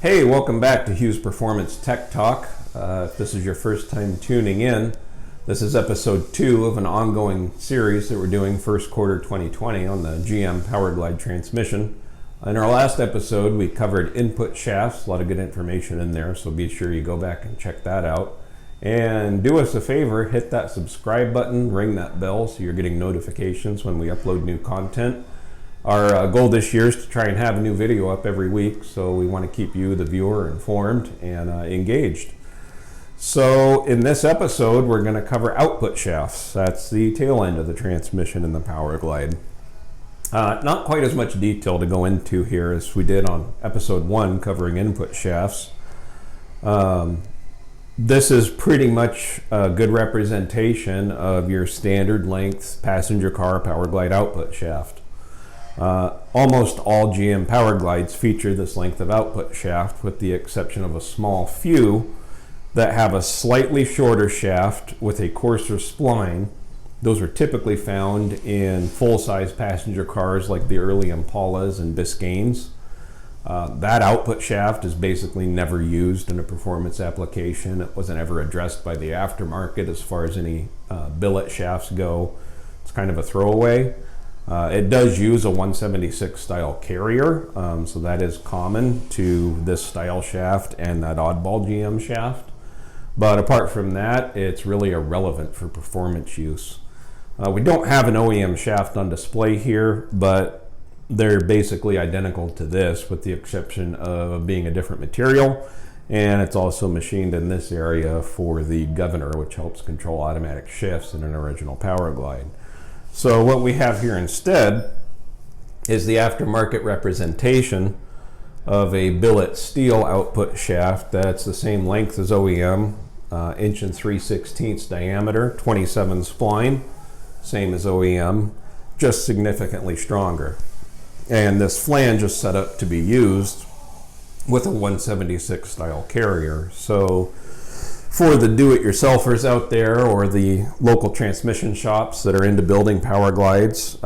Hey, welcome back to Hughes Performance Tech Talk. If this is your first time tuning in, this is episode 2 of an ongoing series that we're doing first quarter 2020 on the GM Powerglide transmission. In our last episode, we covered input shafts, a lot of good information in there, so be sure you go back and check that out. And do us a favor, hit that subscribe button, ring that bell so you're getting notifications when we upload new content. Our goal this year is to try and have a new video up every week, so we want to keep you, the viewer, informed and engaged. So in this episode, we're going to cover output shafts. That's the tail end of the transmission in the Powerglide. Not quite as much detail to go into here as we did on episode 1 covering input shafts. This is pretty much a good representation of your standard length passenger car Powerglide output shaft. Almost all GM Powerglides feature this length of output shaft, with the exception of a small few that have a slightly shorter shaft with a coarser spline. Those are typically found in full-size passenger cars like the early Impalas and Biscaynes. That output shaft is basically never used in a performance application. It wasn't ever addressed by the aftermarket as far as any billet shafts go. It's kind of a throwaway. It does use a 176 style carrier, so that is common to this style shaft and that oddball GM shaft. But apart from that, it's really irrelevant for performance use. We don't have an OEM shaft on display here, but they're basically identical to this with the exception of being a different material. And it's also machined in this area for the governor, which helps control automatic shifts in an original Powerglide. So what we have here instead is the aftermarket representation of a billet steel output shaft that's the same length as OEM, inch and 3/16 diameter, 27 spline, same as OEM, just significantly stronger. And this flange is set up to be used with a 176 style carrier. So for the do-it-yourselfers out there or the local transmission shops that are into building Powerglides,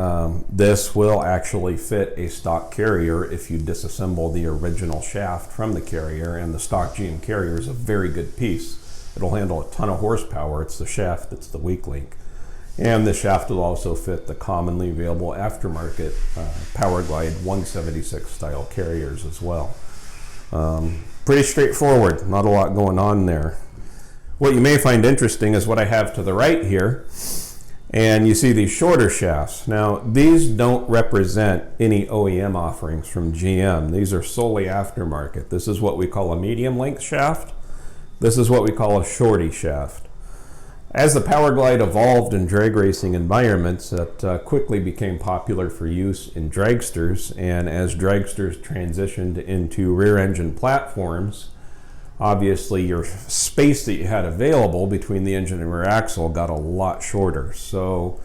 this will actually fit a stock carrier if you disassemble the original shaft from the carrier, and the stock GM carrier is a very good piece. It'll handle a ton of horsepower. It's the shaft that's the weak link. And the shaft will also fit the commonly available aftermarket Powerglide 176 style carriers as well. Pretty straightforward, not a lot going on there. What you may find interesting is what I have to the right here, and you see these shorter shafts. Now, these don't represent any OEM offerings from GM. These are solely aftermarket. This is what we call a medium length shaft. This is what we call a shorty shaft. As the Powerglide evolved in drag racing environments, it quickly became popular for use in dragsters, and as dragsters transitioned into rear engine platforms, obviously your space that you had available between the engine and rear axle got a lot shorter. So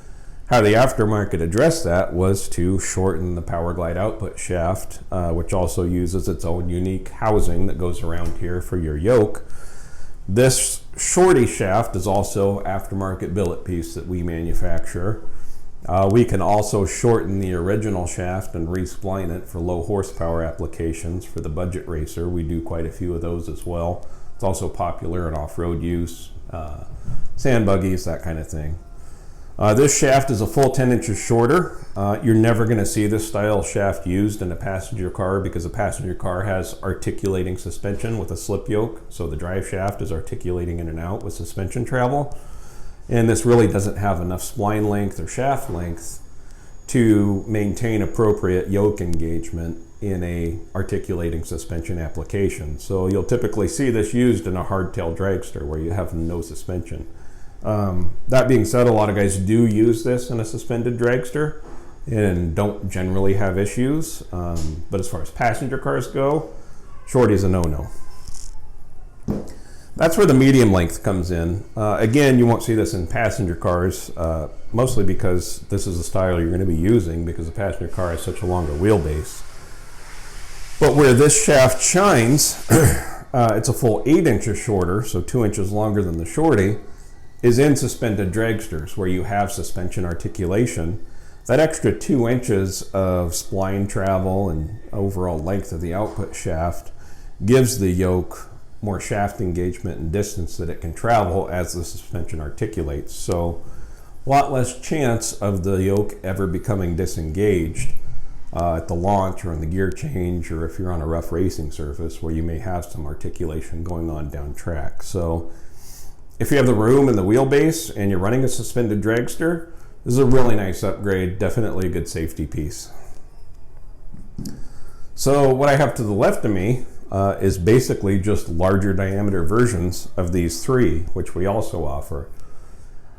how the aftermarket addressed that was to shorten the Powerglide output shaft, which also uses its own unique housing that goes around here for your yoke. This shorty shaft is also aftermarket billet piece that we manufacture. We can also shorten the original shaft and re-spline it for low horsepower applications. For the budget racer, we do quite a few of those as well. It's also popular in off-road use, sand buggies, that kind of thing. This shaft is a full 10 inches shorter. You're never going to see this style shaft used in a passenger car because a passenger car has articulating suspension with a slip yoke, so the drive shaft is articulating in and out with suspension travel. And this really doesn't have enough spline length or shaft length to maintain appropriate yoke engagement in a articulating suspension application. So you'll typically see this used in a hardtail dragster where you have no suspension. That being said, a lot of guys do use this in a suspended dragster and don't generally have issues. But as far as passenger cars go, shorty is a no-no. That's where the medium length comes in. Again, you won't see this in passenger cars, mostly because this is the style you're going to be using because the passenger car has such a longer wheelbase. But where this shaft shines, it's a full 8 inches shorter, so 2 inches longer than the shorty, is in suspended dragsters where you have suspension articulation. That extra 2 inches of spline travel and overall length of the output shaft gives the yoke more shaft engagement and distance that it can travel as the suspension articulates. So a lot less chance of the yoke ever becoming disengaged at the launch or in the gear change, or if you're on a rough racing surface where you may have some articulation going on down track. So if you have the room and the wheelbase and you're running a suspended dragster, this is a really nice upgrade, definitely a good safety piece. So what I have to the left of me is basically just larger diameter versions of these three, which we also offer.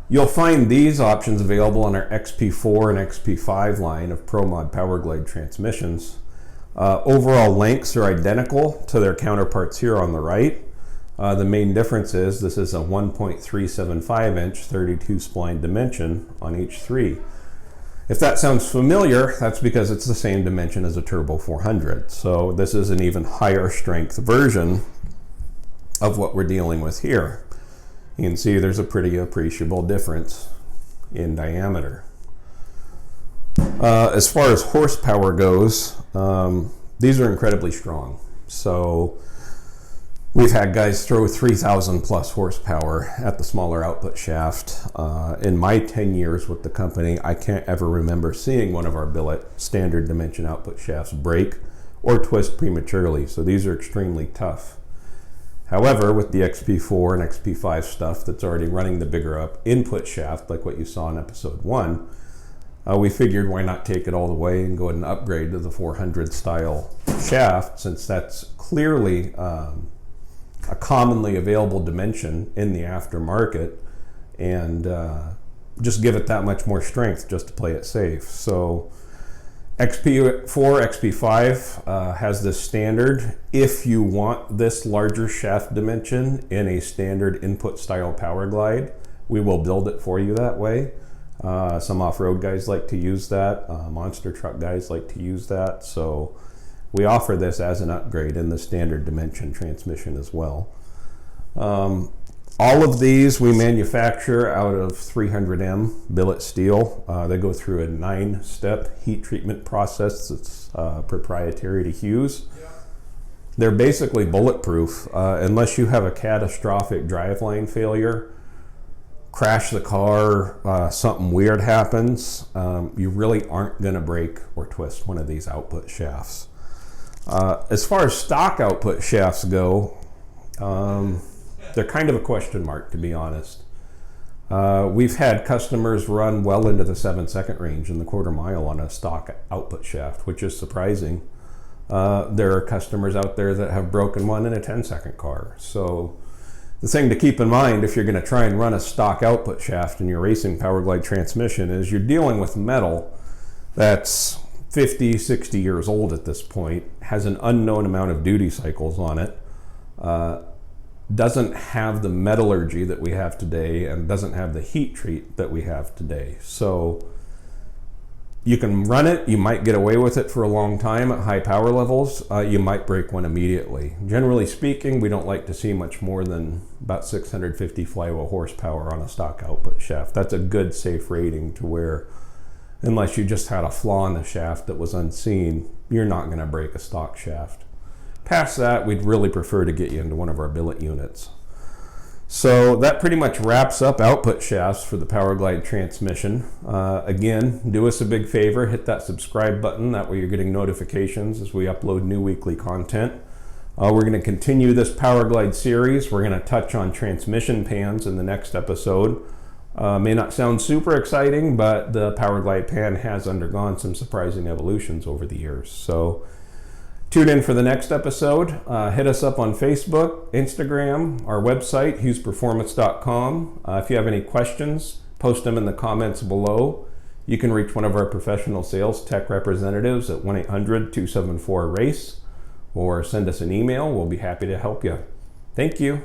You'll find these options available on our XP4 and XP5 line of ProMod Powerglide transmissions. Overall lengths are identical to their counterparts here on the right. The main difference is this is a 1.375 inch 32 spline dimension on each three. If that sounds familiar, that's because it's the same dimension as a Turbo 400. So this is an even higher strength version of what we're dealing with here. You can see there's a pretty appreciable difference in diameter. As far as horsepower goes, these are incredibly strong. So we've had guys throw 3,000 plus horsepower at the smaller output shaft. In my 10 years with the company, I can't ever remember seeing one of our billet standard dimension output shafts break or twist prematurely. So these are extremely tough. However, with the XP4 and XP5 stuff that's already running the bigger up input shaft, like what you saw in episode 1, we figured why not take it all the way and go ahead and upgrade to the 400 style shaft, since that's clearly a commonly available dimension in the aftermarket, and just give it that much more strength just to play it safe. So XP4, XP5 has this standard. If you want this larger shaft dimension in a standard input style Powerglide, we will build it for you that way. Some off-road guys like to use that. Monster truck guys like to use that. So we offer this as an upgrade in the standard dimension transmission as well. All of these we manufacture out of 300M billet steel. They go through a 9-step heat treatment process that's proprietary to Hughes. They're basically bulletproof unless you have a catastrophic driveline failure, crash the car, something weird happens, you really aren't going to break or twist one of these output shafts. As far as stock output shafts go, they're kind of a question mark, to be honest. We've had customers run well into the 7-second range in the quarter mile on a stock output shaft, which is surprising. There are customers out there that have broken one in a 10-second car. So the thing to keep in mind if you're going to try and run a stock output shaft in your racing Powerglide transmission is you're dealing with metal that's 50, 60 years old at this point, has an unknown amount of duty cycles on it, doesn't have the metallurgy that we have today, and doesn't have the heat treat that we have today. So you can run it, you might get away with it for a long time at high power levels, you might break one immediately. Generally speaking, we don't like to see much more than about 650 flywheel horsepower on a stock output shaft. That's a good safe rating to where, unless you just had a flaw in the shaft that was unseen, you're not going to break a stock shaft. Past that, we'd really prefer to get you into one of our billet units. So that pretty much wraps up output shafts for the Powerglide transmission. Again, do us a big favor, hit that subscribe button. That way you're getting notifications as we upload new weekly content. We're going to continue this Powerglide series. We're going to touch on transmission pans in the next episode. May not sound super exciting, but the Powerglide pan has undergone some surprising evolutions over the years. So tune in for the next episode. Hit us up on Facebook, Instagram, our website, HughesPerformance.com. If you have any questions, post them in the comments below. You can reach one of our professional sales tech representatives at 1-800-274-RACE, or send us an email. We'll be happy to help you. Thank you.